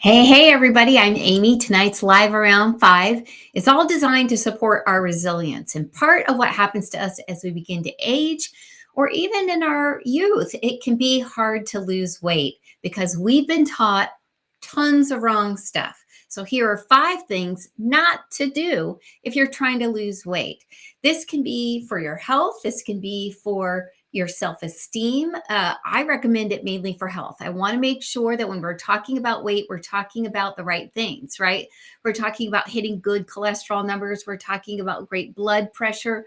Hey, everybody. I'm Amy. Tonight's Live Around 5 is all designed to support our resilience. And part of what happens to us as we begin to age, or even in our youth, it can be hard to lose weight because we've been taught tons of wrong stuff. So, here are 5 things not to do if you're trying to lose weight. This can be for your health, this can be for your self esteem. I recommend it mainly for health. I want to make sure that when we're talking about weight, we're talking about the right things, right? We're talking about hitting good cholesterol numbers, we're talking about great blood pressure.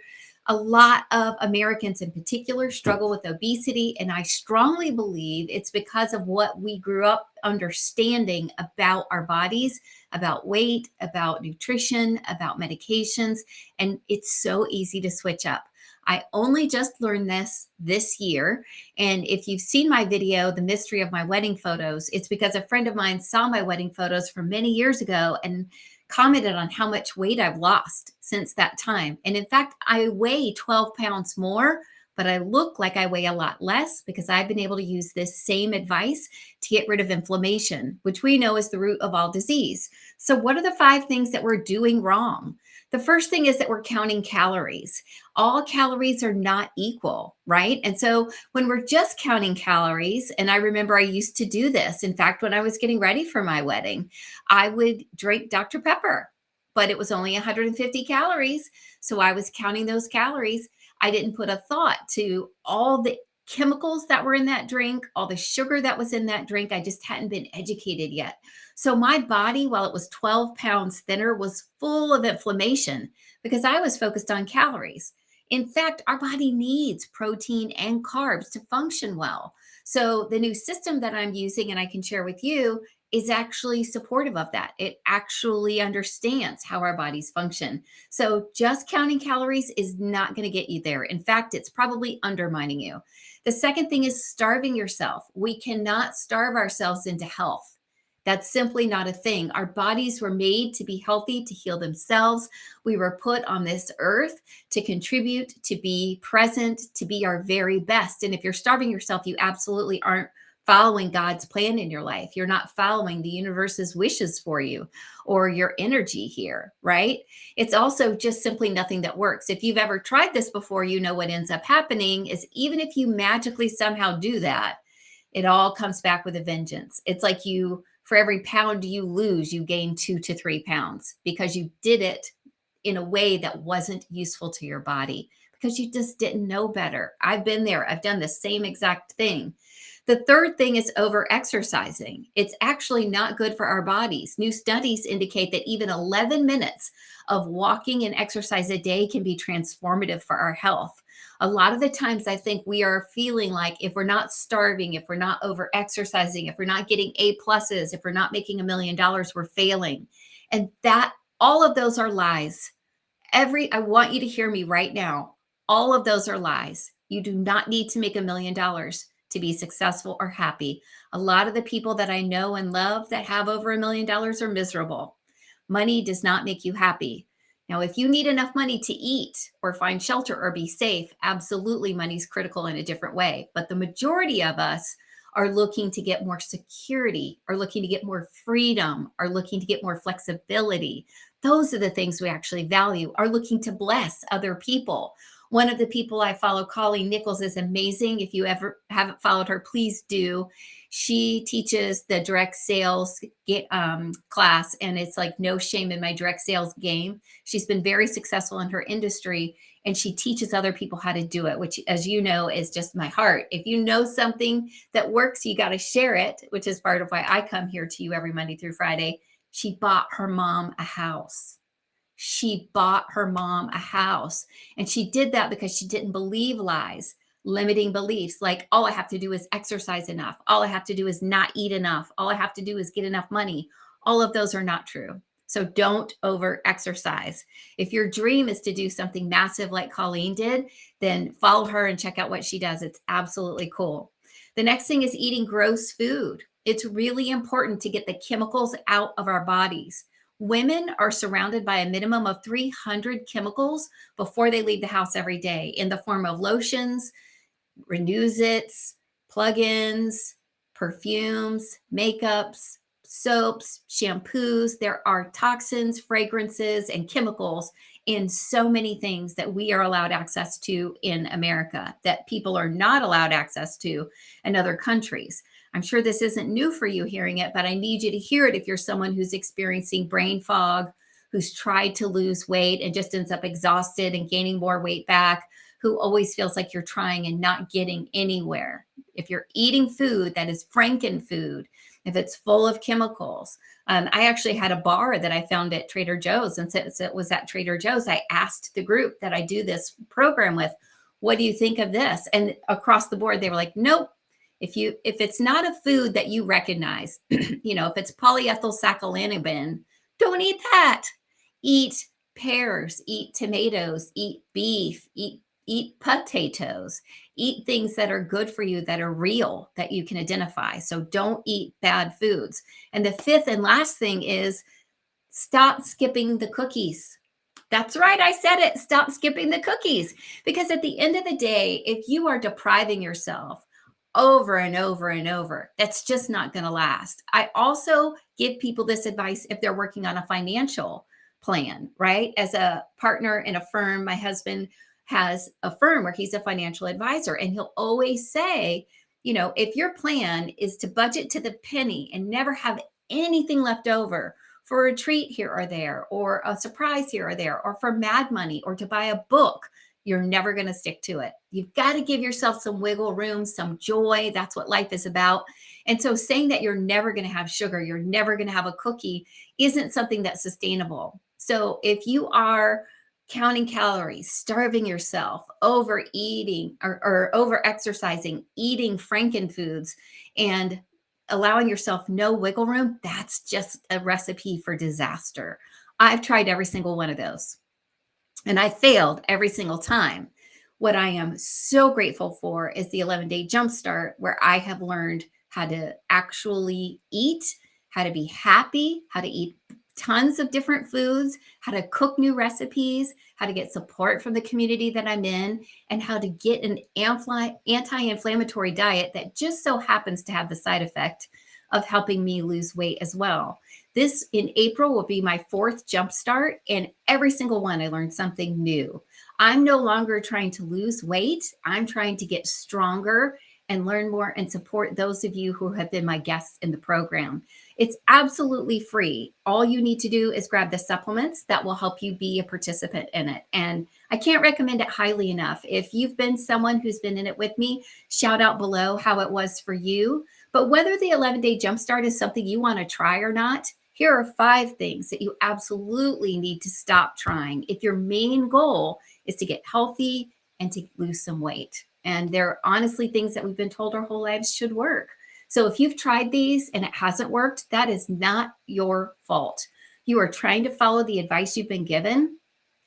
A lot of Americans in particular struggle with obesity, and I strongly believe it's because of what we grew up understanding about our bodies, about weight, about nutrition, about medications, and it's so easy to switch up. I only just learned this year. And if you've seen my video, The Mystery of My Wedding Photos, it's because a friend of mine saw my wedding photos from many years ago and commented on how much weight I've lost since that time. And in fact, I weigh 12 pounds more, but I look like I weigh a lot less because I've been able to use this same advice to get rid of inflammation, which we know is the root of all disease. So, what are the 5 things that we're doing wrong? The first thing is that we're counting calories. All calories are not equal, right? And so when we're just counting calories, and I remember I used to do this. In fact, when I was getting ready for my wedding, I would drink Dr. Pepper, but it was only 150 calories. So I was counting those calories. I didn't put a thought to all the chemicals that were in that drink, all the sugar that was in that drink. I just hadn't been educated yet. So my body, while it was 12 pounds thinner, was full of inflammation because I was focused on calories. In fact, our body needs protein and carbs to function well. So the new system that I'm using and I can share with you is actually supportive of that. It actually understands how our bodies function. So just counting calories is not going to get you there. In fact, it's probably undermining you. The second thing is starving yourself. We cannot starve ourselves into health. That's simply not a thing. Our bodies were made to be healthy, to heal themselves. We were put on this earth to contribute, to be present, to be our very best. And if you're starving yourself, you absolutely aren't following God's plan in your life. You're not following the universe's wishes for you or your energy here, right? It's also just simply nothing that works. If you've ever tried this before, you know what ends up happening is even if you magically somehow do that, it all comes back with a vengeance. It's like for every pound you lose, you gain 2 to 3 pounds because you did it in a way that wasn't useful to your body because you just didn't know better. I've been there, I've done the same exact thing. The third thing is over exercising. It's actually not good for our bodies. New studies indicate that even 11 minutes of walking and exercise a day can be transformative for our health. A lot of the times, I think we are feeling like if we're not starving, if we're not over exercising, if we're not getting A pluses, if we're not making $1 million, we're failing. And that all of those are lies. I want you to hear me right now. All of those are lies. You do not need to make $1 million to be successful or happy. A lot of the people that I know and love that have over $1 million are miserable. Money does not make you happy. Now, if you need enough money to eat or find shelter or be safe, absolutely money's critical in a different way. But the majority of us are looking to get more security, are looking to get more freedom, are looking to get more flexibility. Those are the things we actually value, are looking to bless other people. One of the people I follow, Colleen Nichols, is amazing. If you ever haven't followed her, please do. She teaches the direct sales class, and it's like no shame in my direct sales game. She's been very successful in her industry, and she teaches other people how to do it, which, as you know, is just my heart. If you know something that works, you got to share it, which is part of why I come here to you every Monday through Friday. She bought her mom a house. She bought her mom a house. And she did that because she didn't believe lies, limiting beliefs like, all I have to do is exercise enough. All I have to do is not eat enough. All I have to do is get enough money. All of those are not true. So don't over exercise. If your dream is to do something massive like Colleen did, then follow her and check out what she does. It's absolutely cool. The next thing is eating gross food. It's really important to get the chemicals out of our bodies. Women are surrounded by a minimum of 300 chemicals before they leave the house every day in the form of lotions, Renews-Its, plug-ins, perfumes, makeups, soaps, shampoos. There are toxins, fragrances, and chemicals in so many things that we are allowed access to in America that people are not allowed access to in other countries. I'm sure this isn't new for you hearing it, but I need you to hear it if you're someone who's experiencing brain fog, who's tried to lose weight and just ends up exhausted and gaining more weight back, who always feels like you're trying and not getting anywhere. If you're eating food that is Franken food, if it's full of chemicals. I actually had a bar that I found at Trader Joe's, and since it was at Trader Joe's, I asked the group that I do this program with, what do you think of this? And across the board, they were like, nope. If it's not a food that you recognize, if it's polyethylsaccharinidin, don't eat that. Eat pears, eat tomatoes, eat beef, eat potatoes, eat things that are good for you, that are real, that you can identify. So don't eat bad foods. And the fifth and last thing is stop skipping the cookies. That's right, I said it. Stop skipping the cookies. Because at the end of the day, if you are depriving yourself over and over and over, that's just not going to last. I also give people this advice if they're working on a financial plan, right? As a partner in a firm, my husband has a firm where he's a financial advisor, and he'll always say, if your plan is to budget to the penny and never have anything left over for a treat here or there, or a surprise here or there, or for mad money, or to buy a book, you're never going to stick to it. You've got to give yourself some wiggle room, some joy. That's what life is about. And so saying that you're never going to have sugar, you're never going to have a cookie, isn't something that's sustainable. So if you are counting calories, starving yourself, overeating or over exercising, eating Franken foods, and allowing yourself no wiggle room, that's just a recipe for disaster. I've tried every single one of those, and I failed every single time. What I am so grateful for is the 11-day jumpstart, where I have learned how to actually eat, how to be happy, how to eat tons of different foods, how to cook new recipes, how to get support from the community that I'm in, and how to get an anti-inflammatory diet that just so happens to have the side effect of helping me lose weight as well. This in April will be my 4th jumpstart, and every single one I learned something new. I'm no longer trying to lose weight. I'm trying to get stronger and learn more and support those of you who have been my guests in the program. It's absolutely free. All you need to do is grab the supplements that will help you be a participant in it. And I can't recommend it highly enough. If you've been someone who's been in it with me, shout out below how it was for you. But whether the 11-day jumpstart is something you want to try or not, here are 5 things that you absolutely need to stop trying if your main goal is to get healthy and to lose some weight. And they're honestly things that we've been told our whole lives should work. So if you've tried these and it hasn't worked, that is not your fault. You are trying to follow the advice you've been given,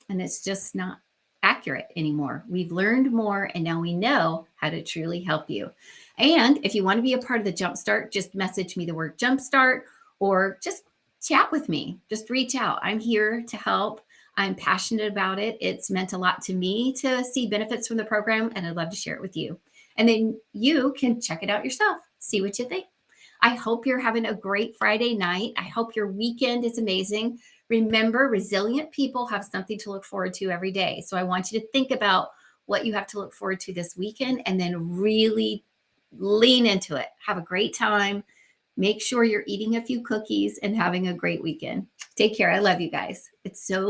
and it's just not accurate anymore. We've learned more, and now we know how to truly help you. And if you want to be a part of the Jumpstart, just message me the word Jumpstart, or just chat with me. Just reach out. I'm here to help. I'm passionate about it. It's meant a lot to me to see benefits from the program, and I'd love to share it with you. And then you can check it out yourself. See what you think. I hope you're having a great Friday night. I hope your weekend is amazing. Remember, resilient people have something to look forward to every day. So I want you to think about what you have to look forward to this weekend, and then really lean into it. Have a great time. Make sure you're eating a few cookies and having a great weekend. Take care. I love you guys. It's so